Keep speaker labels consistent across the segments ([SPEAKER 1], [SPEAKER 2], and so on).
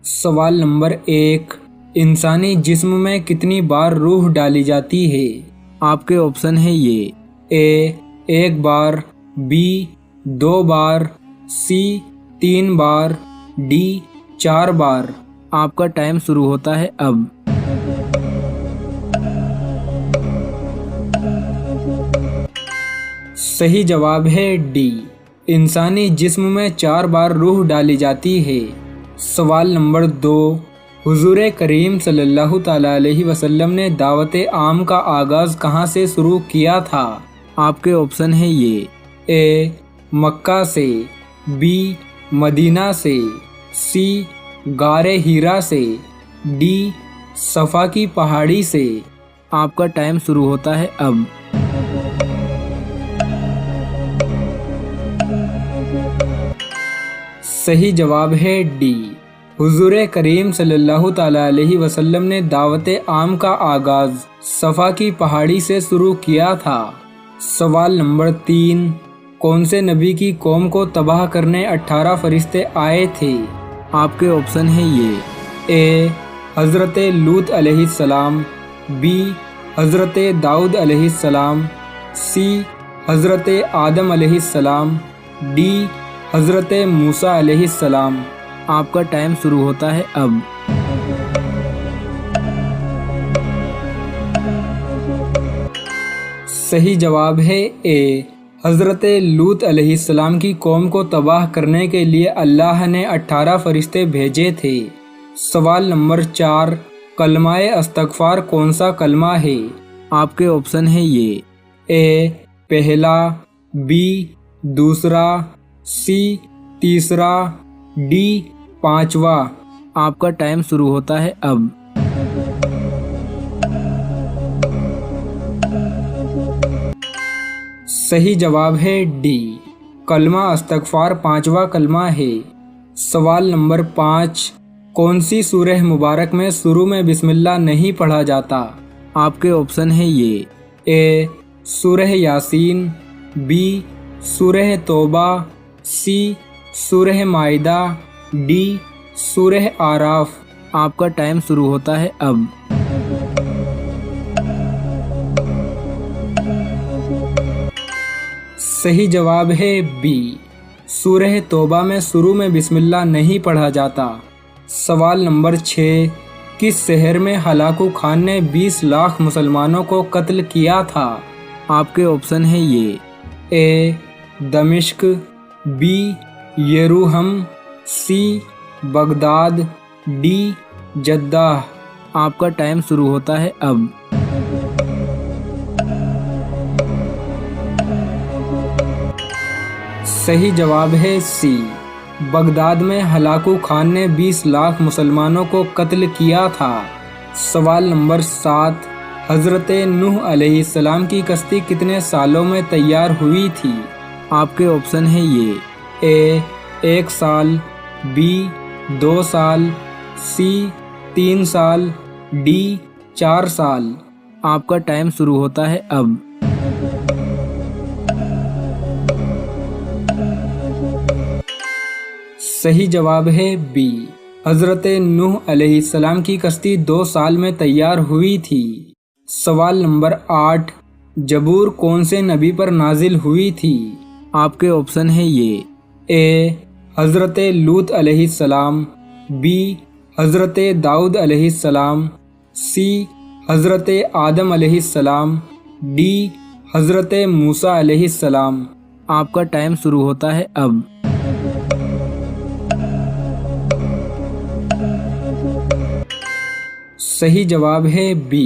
[SPEAKER 1] سوال نمبر 1، انسانی جسم میں کتنی بار روح ڈالی جاتی ہے؟ آپ کے آپشن ہیں یہ: اے 1 بار، be 2 bar, C 3 bar, D 4 بار۔ آپ کا ٹائم شروع ہوتا ہے اب۔ صحیح جواب ہے ڈی، انسانی جسم میں 4 بار روح ڈالی جاتی ہے۔ سوال نمبر 2، حضور کریم صلی اللہ تعالیٰ علیہ وسلم نے دعوت عام کا آغاز کہاں سے شروع کیا تھا؟ آپ کے آپشن ہیں یہ: اے مکہ سے، بی مدینہ سے، سی غار ہیرا سے، ڈی صفا کی پہاڑی سے۔ آپ کا ٹائم شروع ہوتا ہے اب۔ صحیح جواب ہے ڈی، حضور کریم صلی اللہ تعالیٰ علیہ وسلم نے دعوت عام کا آغاز صفا کی پہاڑی سے شروع کیا تھا۔ سوال نمبر 3، کون سے نبی کی قوم کو تباہ کرنے 18 فرشتے آئے تھے؟ آپ کے آپشن ہیں یہ: اے حضرت لوط علیہ السلام، بی حضرت داؤد علیہ السلام، سی حضرت آدم علیہ السلام، ڈی حضرت موسیٰ علیہ السلام۔ آپ کا ٹائم شروع ہوتا ہے اب۔ صحیح جواب ہے اے، حضرت لوط علیہ السلام کی قوم کو تباہ کرنے کے لیے اللہ نے 18 فرشتے بھیجے تھے۔ سوال نمبر 4، کلمہ استغفار کون سا کلمہ ہے؟ آپ کے آپشن ہیں یہ: اے پہلا، بی دوسرا، سی تیسرا، ڈی 5واں۔ آپ کا ٹائم شروع ہوتا ہے اب۔ صحیح جواب ہے ڈی، کلمہ استغفار 5واں کلمہ ہے۔ سوال نمبر 5، کون سی سورہ مبارک میں شروع میں بسم اللہ نہیں پڑھا جاتا؟ آپ کے آپشن ہیں یہ: اے سورہ یاسین، بی سورہ توبہ، سی سورہ مائدہ، ڈی سورہ اعراف۔ آپ کا ٹائم شروع ہوتا ہے اب۔ صحیح جواب ہے بی، سورہ توبہ میں شروع میں بسم اللہ نہیں پڑھا جاتا۔ سوال نمبر 6، کس شہر میں ہلاکو خان نے 20 لاکھ مسلمانوں کو قتل کیا تھا؟ آپ کے آپشن ہیں یہ: اے دمشق، بی یروہم، سی بغداد، ڈی جدہ۔ آپ کا ٹائم شروع ہوتا ہے اب۔ صحیح جواب ہے سی، بغداد میں ہلاکو خان نے 20 لاکھ مسلمانوں کو قتل کیا تھا۔ سوال نمبر 7، حضرت نوح علیہ السلام کی کشتی کتنے سالوں میں تیار ہوئی تھی؟ آپ کے آپشن ہیں یہ: اے 1 سال، بی 2 سال، سی 3 سال، ڈی 4 سال۔ آپ کا ٹائم شروع ہوتا ہے اب۔ صحیح جواب ہے بی، حضرت نوح علیہ السلام کی کشتی 2 سال میں تیار ہوئی تھی۔ سوال نمبر 8، زبور کون سے نبی پر نازل ہوئی تھی؟ آپ کے آپشن ہیں یہ: اے حضرت لوط علیہ السلام، بی حضرت داؤد علیہ السلام، سی حضرت آدم علیہ السلام، ڈی حضرت موسیٰ علیہ السلام۔ آپ کا ٹائم شروع ہوتا ہے اب۔ صحیح جواب ہے بی،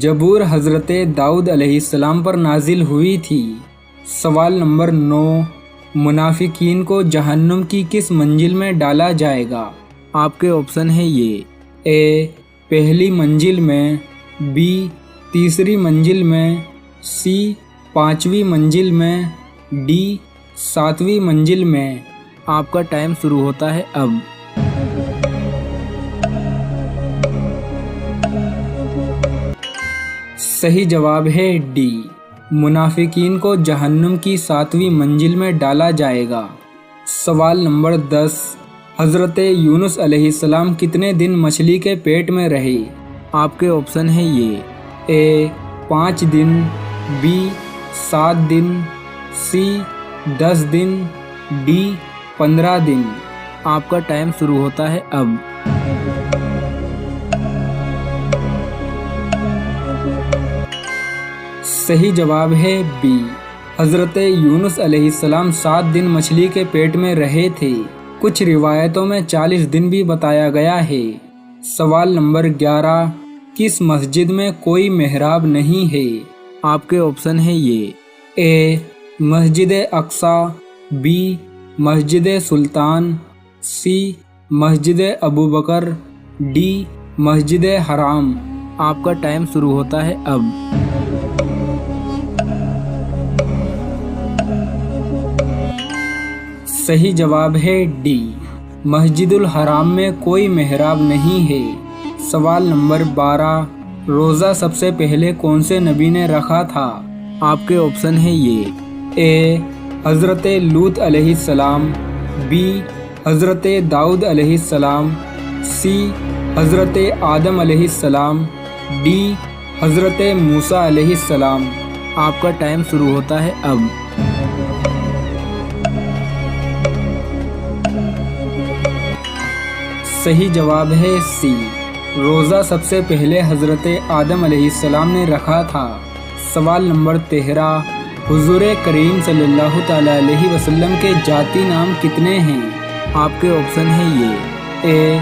[SPEAKER 1] زبور حضرت داؤد علیہ السلام پر نازل ہوئی تھی۔ سوال نمبر 9، منافقین کو جہنم کی کس منزل میں ڈالا جائے گا؟ آپ کے آپشن ہیں یہ: اے پہلی منزل میں، بی تیسری منزل میں، سی 5ویں منزل میں، ڈی 7ویں منزل میں۔ آپ کا ٹائم شروع ہوتا ہے اب۔ صحیح جواب ہے ڈی، منافقین کو جہنم کی 7ویں منزل میں ڈالا جائے گا۔ سوال نمبر 10، حضرت یونس علیہ السلام کتنے دن مچھلی کے پیٹ میں رہے؟ آپ کے آپشن ہیں یہ: اے 5 دن، be 7 then, C 10 then, D 15 دن۔ آپ کا ٹائم شروع ہوتا ہے اب۔ صحیح جواب ہے بی، حضرت یونس علیہ السلام 7 دن مچھلی کے پیٹ میں رہے تھے۔ کچھ روایتوں میں 40 دن بھی بتایا گیا ہے۔ سوال نمبر 11، کس مسجد میں کوئی محراب نہیں ہے؟ آپ کے آپشن ہیں یہ: اے مسجد Aqsa, be Masjid Sultan, C Masjid Abu Bakr, D مسجد حرام۔ آپ کا ٹائم شروع ہوتا ہے اب۔ صحیح جواب ہے ڈی، مسجد الحرام میں کوئی محراب نہیں ہے۔ سوال نمبر 12، روزہ سب سے پہلے کون سے نبی نے رکھا تھا؟ آپ کے آپشن ہیں یہ: اے حضرت لوط علیہ السلام، بی حضرت داؤد علیہ السلام، سی حضرت آدم علیہ السلام، ڈی حضرت موسیٰ علیہ السلام۔ آپ کا ٹائم شروع ہوتا ہے اب۔ صحیح جواب ہے سی، روزہ سب سے پہلے حضرت آدم علیہ السلام نے رکھا تھا۔ سوال نمبر 13، حضور کریم صلی اللہ تعالیٰ علیہ وسلم کے ذاتی نام کتنے ہیں؟ آپ کے آپشن ہیں یہ: اے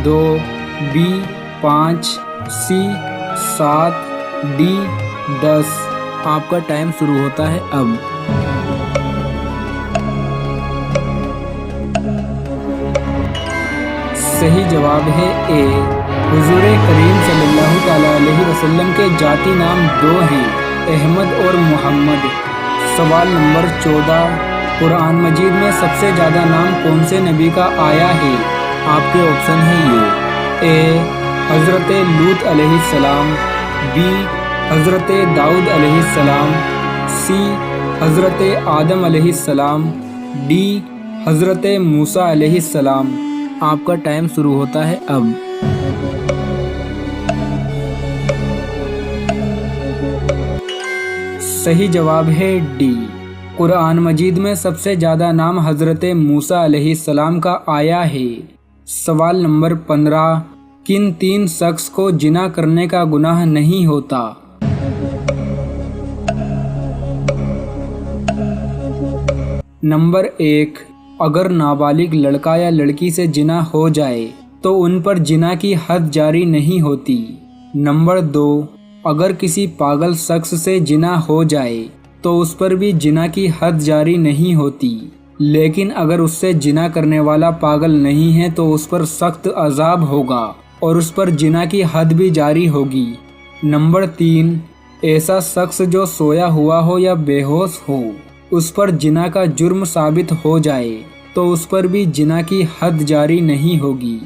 [SPEAKER 1] 2، بی 5، سی 7، ڈی 10۔ آپ کا ٹائم شروع ہوتا ہے اب۔ صحیح جواب ہے اے، حضور کریم صلی اللہ تعالیٰ علیہ وسلم کے ذاتی نام 2 ہیں، احمد اور محمد۔ سوال نمبر 14، قرآن مجید میں سب سے زیادہ نام کون سے نبی کا آیا ہے؟ آپ کے آپشن ہیں یہ: اے حضرت لوط علیہ السلام، بی حضرت داؤد علیہ السلام، سی حضرت آدم علیہ السلام، ڈی حضرت موسیٰ علیہ السلام۔ آپ کا ٹائم شروع ہوتا ہے اب۔ صحیح جواب ہے ڈی، قرآن مجید میں سب سے زیادہ نام حضرت موسیٰ علیہ السلام کا آیا ہے۔ سوال نمبر 15، کن 3 شخص کو زنا کرنے کا گناہ نہیں ہوتا؟ نمبر 1، اگر نابالغ لڑکا یا لڑکی سے زنا ہو جائے تو ان پر زنا کی حد جاری نہیں ہوتی۔ نمبر 2، اگر کسی پاگل شخص سے زنا ہو جائے تو اس پر بھی زنا کی حد جاری نہیں ہوتی، لیکن اگر اس سے زنا کرنے والا پاگل نہیں ہے تو اس پر سخت عذاب ہوگا اور اس پر زنا کی حد بھی جاری ہوگی۔ نمبر 3، ایسا شخص جو سویا ہوا ہو یا بے ہوش ہو، اس پر زنا کا جرم ثابت ہو جائے تو اس پر بھی زنا کی حد جاری نہیں ہوگی۔